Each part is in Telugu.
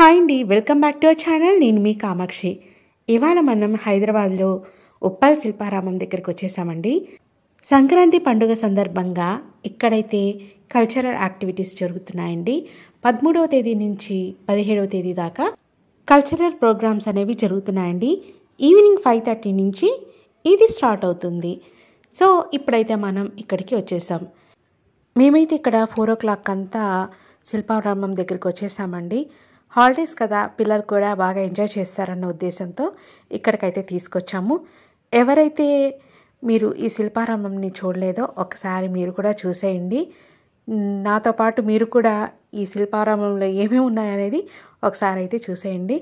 హాయ్ అండి, welcome back to our channel. నేను మీ కామాక్షి. ఇవాళ మనం హైదరాబాద్లో ఉప్పల్ శిల్పారామం దగ్గరికి వచ్చేసామండి. సంక్రాంతి పండుగ సందర్భంగా ఇక్కడైతే కల్చరల్ యాక్టివిటీస్ జరుగుతున్నాయండి. 13వ తేదీ నుంచి 17వ తేదీ దాకా కల్చరల్ ప్రోగ్రామ్స్ అనేవి జరుగుతున్నాయండి. ఈవినింగ్ 5:30 నుంచి ఇది స్టార్ట్ అవుతుంది. సో ఇప్పుడైతే మనం ఇక్కడికి వచ్చేసాం. మేమైతే ఇక్కడ 4 o'clock అంతా శిల్పారామం దగ్గరికి వచ్చేసామండి. హాలిడేస్ కదా, పిల్లలు కూడా బాగా ఎంజాయ్ చేస్తారన్న ఉద్దేశంతో ఇక్కడికైతే తీసుకొచ్చాము. ఎవరైతే మీరు ఈ శిల్పారామంని చూడలేదో ఒకసారి మీరు కూడా చూసేయండి. నాతో పాటు మీరు కూడా ఈ శిల్పారామంలో ఏమేమి ఉన్నాయనేది ఒకసారి అయితే చూసేయండి.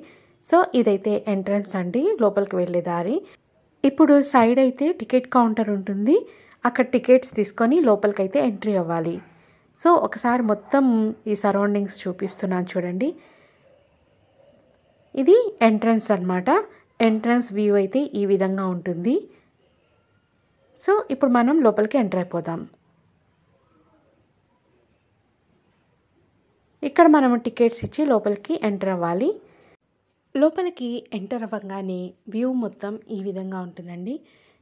సో ఇదైతే ఎంట్రన్స్ అండి, లోపలికి వెళ్ళే దారి. ఇప్పుడు సైడ్ అయితే టికెట్ కౌంటర్ ఉంటుంది. అక్కడ టికెట్స్ తీసుకొని లోపలికైతే ఎంట్రీ అవ్వాలి. సో ఒకసారి మొత్తం ఈ సరౌండింగ్స్ చూపిస్తున్నాను చూడండి. ఇది ఎంట్రన్స్ అన్నమాట. ఎంట్రన్స్ వ్యూ అయితే ఈ విధంగా ఉంటుంది. సో ఇప్పుడు మనం లోపలికి ఎంటర్ అయిపోదాం. ఇక్కడ మనం టికెట్స్ ఇచ్చి లోపలికి ఎంటర్ అవ్వాలి. లోపలికి ఎంటర్ అవ్వగానే వ్యూ మొత్తం ఈ విధంగా ఉంటుందండి.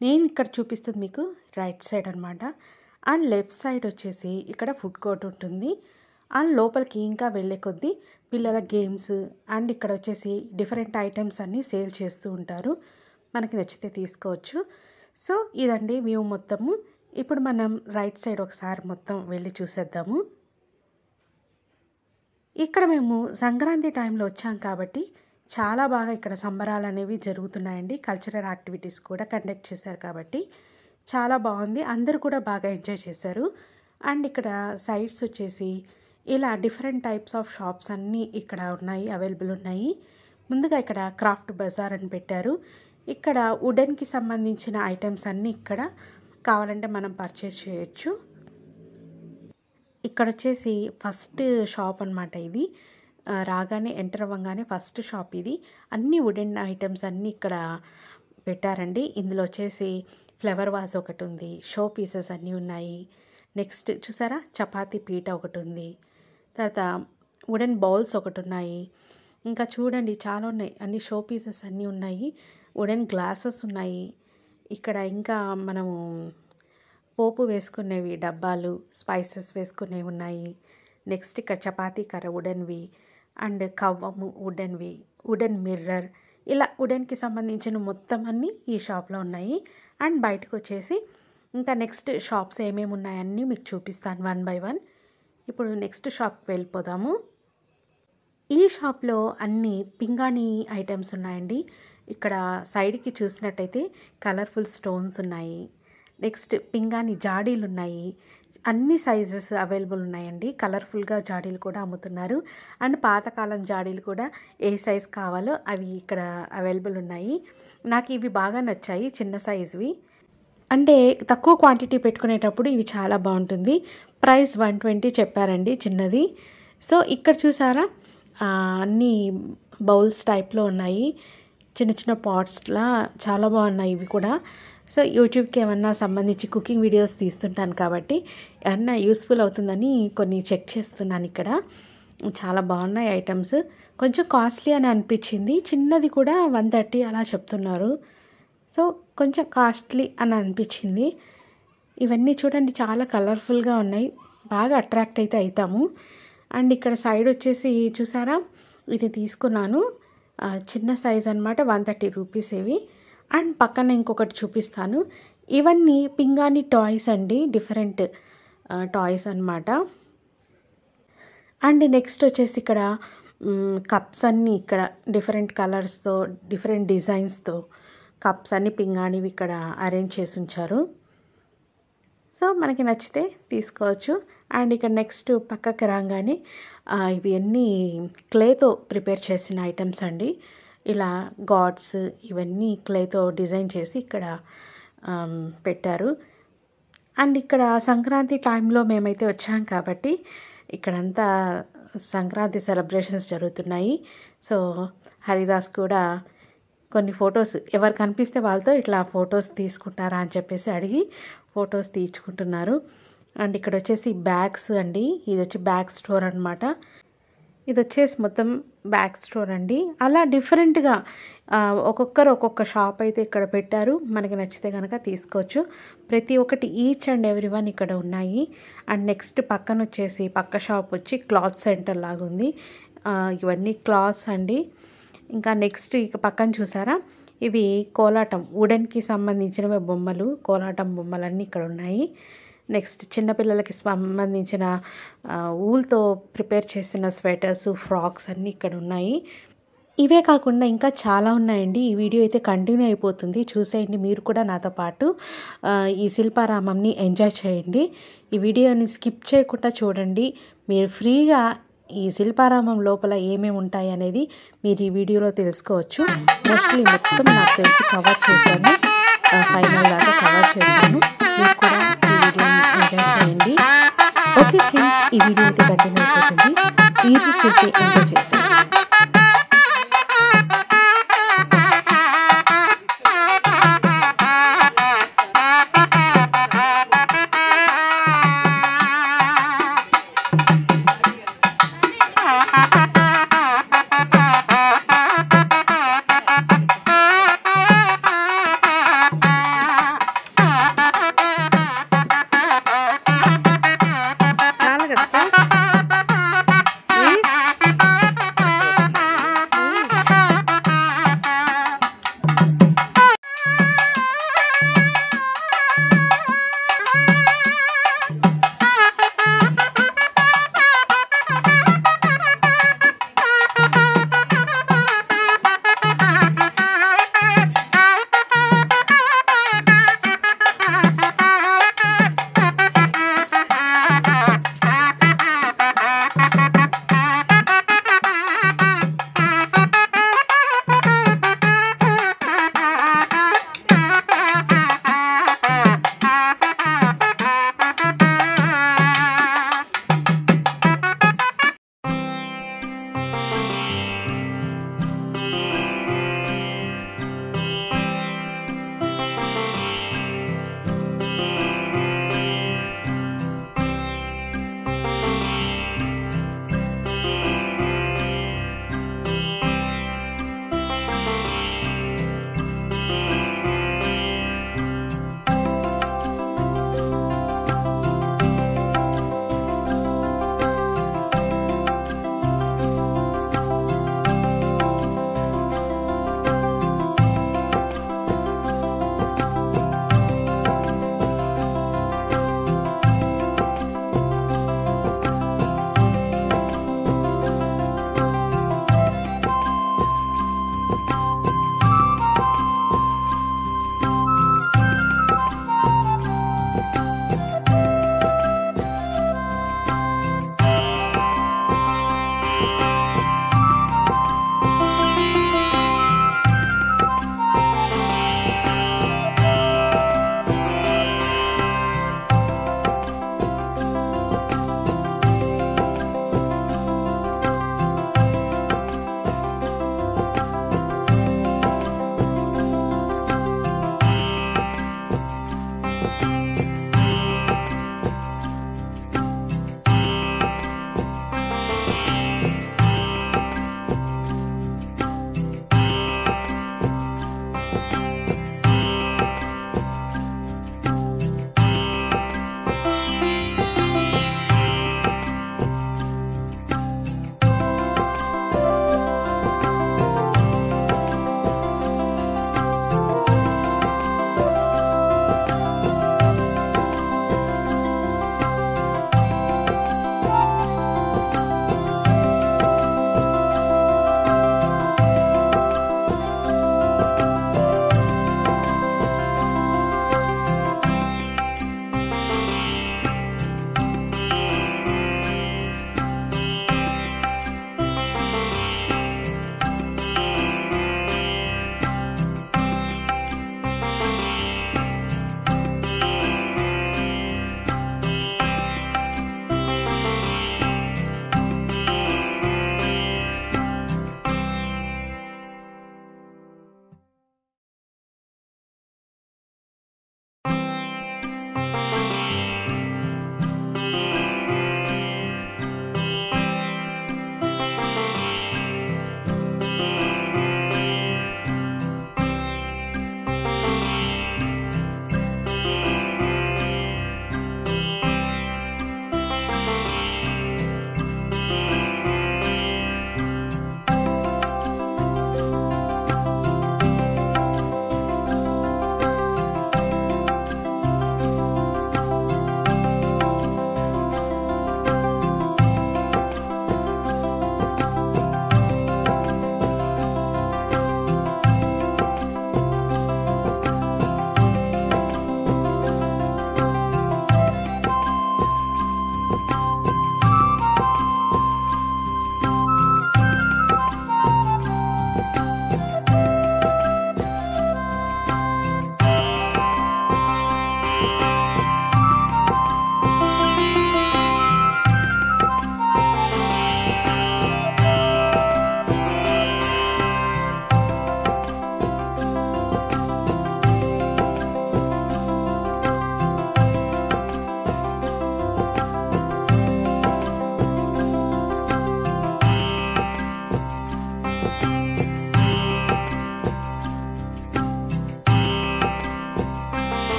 నేను ఇక్కడ చూపిస్తుంది మీకు రైట్ సైడ్ అనమాట. అండ్ లెఫ్ట్ సైడ్ వచ్చేసి ఇక్కడ ఫుడ్ కోర్ట్ ఉంటుంది. అండ్ లోపలికి ఇంకా వెళ్ళే కొద్దీ పిల్లల గేమ్స్ అండ్ ఇక్కడ వచ్చేసి డిఫరెంట్ ఐటమ్స్ అన్నీ సేల్ చేస్తూ ఉంటారు. మనకి నచ్చితే తీసుకోవచ్చు. సో ఇదండి వ్యూ మొత్తము. ఇప్పుడు మనం రైట్ సైడ్ ఒకసారి మొత్తం వెళ్ళి చూసేద్దాము. ఇక్కడ మేము సంక్రాంతి టైంలో వచ్చాం కాబట్టి చాలా బాగా ఇక్కడ సంబరాలు అనేవి జరుగుతున్నాయండి. కల్చరల్ యాక్టివిటీస్ కూడా కండక్ట్ చేశారు కాబట్టి చాలా బాగుంది. అందరూ కూడా బాగా ఎంజాయ్ చేశారు. అండ్ ఇక్కడ సైడ్స్ వచ్చేసి ఇలా డిఫరెంట్ టైప్స్ ఆఫ్ షాప్స్ అన్నీ ఇక్కడ ఉన్నాయి, అవైలబుల్ ఉన్నాయి. ముందుగా ఇక్కడ క్రాఫ్ట్ బజార్ అని పెట్టారు. ఇక్కడ వుడెన్కి సంబంధించిన ఐటమ్స్ అన్నీ ఇక్కడ కావాలంటే మనం పర్చేస్ చేయొచ్చు. ఇక్కడ వచ్చేసి ఫస్ట్ షాప్ అనమాట ఇది. రాగానే ఎంటర్ అవ్వగానే ఫస్ట్ షాప్ ఇది. అన్ని వుడెన్ ఐటమ్స్ అన్నీ ఇక్కడ పెట్టారండి. ఇందులో వచ్చేసి ఫ్లవర్ వాజ్ ఒకటి ఉంది, షో పీసెస్ అన్నీ ఉన్నాయి. నెక్స్ట్ చూసారా, చపాతీ పీట ఒకటి ఉంది. తర్వాత వుడెన్ బౌల్స్ ఒకటి ఉన్నాయి. ఇంకా చూడండి చాలా ఉన్నాయి, అన్ని షో పీసెస్ అన్నీ ఉన్నాయి. వుడెన్ గ్లాసెస్ ఉన్నాయి. ఇక్కడ ఇంకా మనము పోపు వేసుకునేవి డబ్బాలు, స్పైసెస్ వేసుకునేవి ఉన్నాయి. నెక్స్ట్ ఇక్కడ చపాతీ కర్ర వుడెన్వి అండ్ కవ్వము వుడెన్వి, వుడెన్ మిర్రర్, ఇలా వుడెన్కి సంబంధించిన మొత్తం అన్నీ ఈ షాప్లో ఉన్నాయి. అండ్ బయటకు వచ్చేసి ఇంకా నెక్స్ట్ షాప్స్ ఏమేమి ఉన్నాయన్నీ మీకు చూపిస్తాను 1 by 1. ఇప్పుడు నెక్స్ట్ షాప్కి వెళ్ళిపోదాము. ఈ షాప్లో అన్ని పింగాణి ఐటమ్స్ ఉన్నాయండి. ఇక్కడ సైడ్కి చూసినట్టయితే కలర్ఫుల్ స్టోన్స్ ఉన్నాయి. నెక్స్ట్ పింగాణి జాడీలు ఉన్నాయి. అన్ని సైజెస్ అవైలబుల్ ఉన్నాయండి. కలర్ఫుల్గా జాడీలు కూడా అమ్ముతున్నారు. అండ్ పాతకాలం జాడీలు కూడా ఏ సైజ్ కావాలో అవి ఇక్కడ అవైలబుల్ ఉన్నాయి. నాకు ఇవి బాగా నచ్చాయి, చిన్న సైజువి. అంటే తక్కువ క్వాంటిటీ పెట్టుకునేటప్పుడు ఇవి చాలా బాగుంటుంది. ప్రైస్ 120 చెప్పారండి చిన్నది. సో ఇక్కడ చూసారా, అన్నీ బౌల్స్ టైప్లో ఉన్నాయి, చిన్న చిన్న పాట్స్లా చాలా బాగున్నాయి ఇవి కూడా. సో యూట్యూబ్కి ఏమన్నా సంబంధించి కుకింగ్ వీడియోస్ తీస్తుంటాను కాబట్టి ఏమన్నా యూస్ఫుల్ అవుతుందని కొన్ని చెక్ చేస్తున్నాను. ఇక్కడ చాలా బాగున్నాయి ఐటమ్స్. కొంచెం కాస్ట్లీ అని అనిపించింది. చిన్నది కూడా 130 అలా చెప్తున్నారు. సో కొంచెం కాస్ట్లీ అని అనిపించింది. ఇవన్నీ చూడండి చాలా కలర్ఫుల్గా ఉన్నాయి, బాగా అట్రాక్ట్ అయితే అవుతాము. అండ్ ఇక్కడ సైడ్ వచ్చేసి చూసారా, ఇది తీసుకున్నాను, చిన్న సైజ్ అనమాట, 130 రూపీస్ ఇవి. అండ్ పక్కన ఇంకొకటి చూపిస్తాను. ఇవన్నీ పింగాణి టాయ్స్ అండి, డిఫరెంట్ టాయ్స్ అనమాట. అండ్ నెక్స్ట్ వచ్చేసి ఇక్కడ కప్స్ అన్నీ ఇక్కడ డిఫరెంట్ కలర్స్తో డిఫరెంట్ డిజైన్స్తో కప్స్ అన్నీ పింగాణివి ఇక్కడ అరేంజ్ చేసి ఉంచారు. సో మనకి నచ్చితే తీసుకోవచ్చు. అండ్ ఇక్కడ నెక్స్ట్ పక్కకి రాగానే ఇవి అన్నీ క్లేతో ప్రిపేర్ చేసిన ఐటమ్స్ అండి. ఇలా గాడ్స్ ఇవన్నీ క్లేతో డిజైన్ చేసి ఇక్కడ పెట్టారు. అండ్ ఇక్కడ సంక్రాంతి టైంలో మేమైతే వచ్చాం కాబట్టి ఇక్కడంతా సంక్రాంతి సెలబ్రేషన్స్ జరుగుతున్నాయి. సో హరిదాస్ కూడా కొన్ని ఫొటోస్ ఎవరు కనిపిస్తే వాళ్ళతో ఇట్లా ఫొటోస్ తీసుకుంటారా అని చెప్పేసి అడిగి ఫొటోస్ తీర్చుకుంటున్నారు. అండ్ ఇక్కడ వచ్చేసి బ్యాగ్స్ అండి, ఇది వచ్చి బ్యాగ్ స్టోర్ అనమాట. ఇది వచ్చేసి మొత్తం బ్యాక్ స్టోర్ అండి. అలా డిఫరెంట్‌గా ఒక్కొక్కరు ఒక్కొక్క షాప్ అయితే ఇక్కడ పెట్టారు. మనకి నచ్చితే గనక తీసుకోవచ్చు. ప్రతి ఒక్కటి ఈచ్ అండ్ ఎవ్రీ వన్ ఇక్కడ ఉన్నాయి. అండ్ నెక్స్ట్ పక్కనొచ్చేసి పక్క షాప్ వచ్చి క్లాత్ సెంటర్ లాగుంది. ఇవన్నీ క్లాత్స్ అండి. ఇంకా నెక్స్ట్ ఇక పక్కన చూసారా, ఇవి కోలాటం వుడెన్‌కి సంబంధించినవి బొమ్మలు, కోలాటం బొమ్మలన్నీ ఇక్కడ ఉన్నాయి. నెక్స్ట్ చిన్నపిల్లలకి సంబంధించిన ఊల్‌తో ప్రిపేర్ చేసిన స్వెటర్స్, ఫ్రాక్స్ అన్నీ ఇక్కడ ఉన్నాయి. ఇవే కాకుండా ఇంకా చాలా ఉన్నాయండి. ఈ వీడియో అయితే కంటిన్యూ అయిపోతుంది. చూసేయండి మీరు కూడా నాతో పాటు. ఈ శిల్పారామంని ఎంజాయ్ చేయండి. ఈ వీడియోని స్కిప్ చేయకుండా చూడండి. మీరు ఫ్రీగా ఈ శిల్పారామం లోపల ఏమేమి ఉంటాయి అనేది మీరు ఈ వీడియోలో తెలుసుకోవచ్చు. మోస్ట్లీ మొత్తం నాకు తెలిసి కవర్ చేశాను. ఫైనల్ దాకా కవర్ చేశాను. మీరు కూడా ఈ వీడియోని ఎంజాయ్ చేయండి. ఓకే ఫ్రెండ్స్, ఈ వీడియో అయితే కంటిన్యూ అయిపోతుంది. మీరు చూసి ఎంజాయ్ చేసేయండి.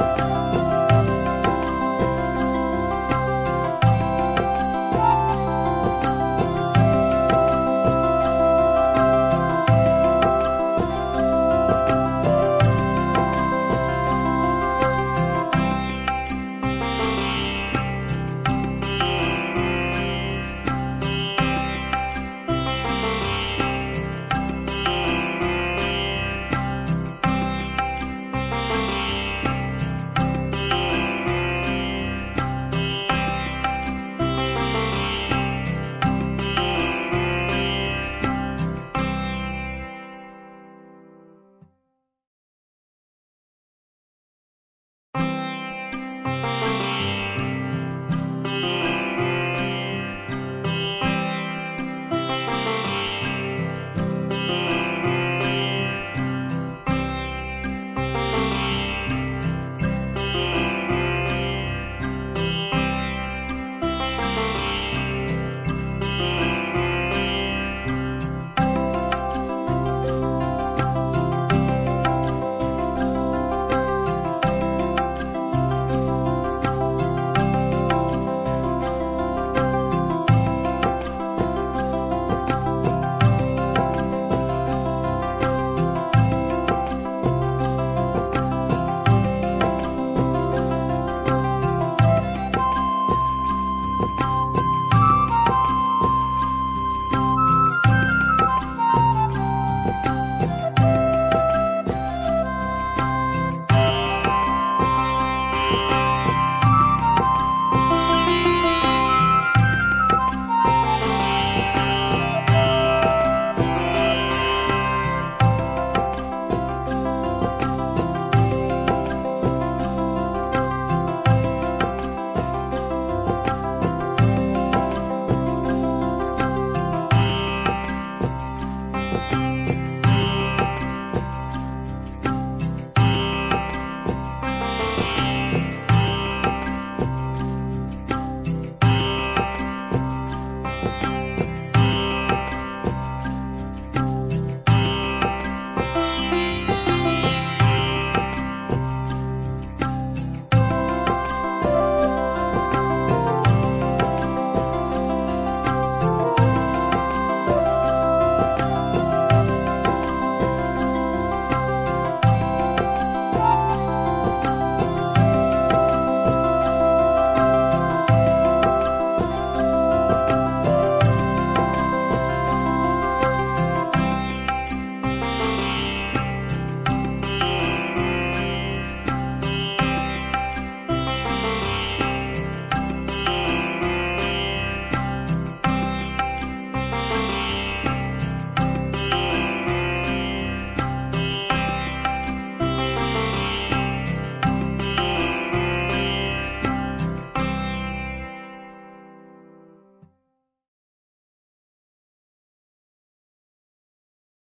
బాయ్.